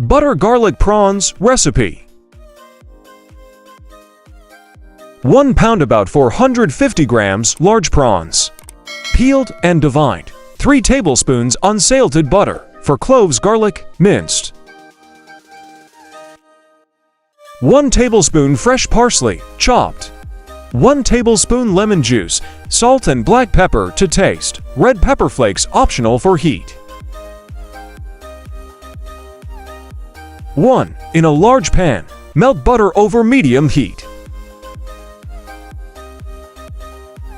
Butter garlic prawns recipe. 1 pound about 450 grams large prawns. Peeled and divide. 3 tablespoons unsalted butter for cloves garlic minced. 1 tablespoon fresh parsley chopped. 1 tablespoon lemon juice, salt and black pepper to taste. Red pepper flakes optional for heat. 1. In a large pan, melt butter over medium heat.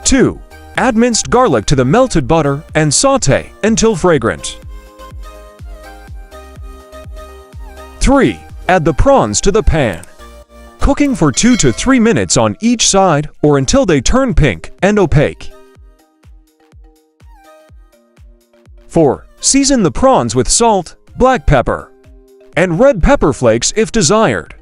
2. Add minced garlic to the melted butter and sauté until fragrant. 3. Add the prawns to the pan. Cooking for 2 to 3 minutes on each side or until they turn pink and opaque. 4. Season the prawns with salt, black pepper, and red pepper flakes if desired.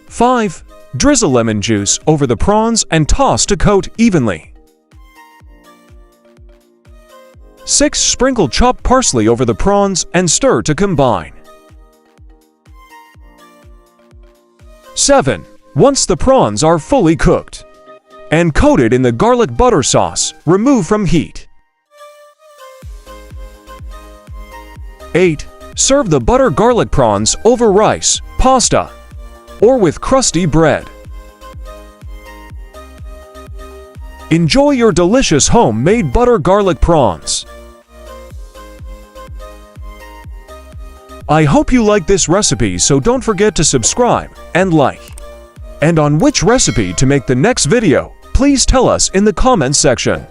5. Drizzle lemon juice over the prawns and toss to coat evenly. 6. Sprinkle chopped parsley over the prawns and stir to combine. 7. Once the prawns are fully cooked and coated in the garlic butter sauce, remove from heat. 8. Serve the butter garlic prawns over rice, pasta, or with crusty bread. Enjoy your delicious homemade butter garlic prawns. I hope you like this recipe, so don't forget to subscribe and like. And on which recipe to make the next video, please tell us in the comments section.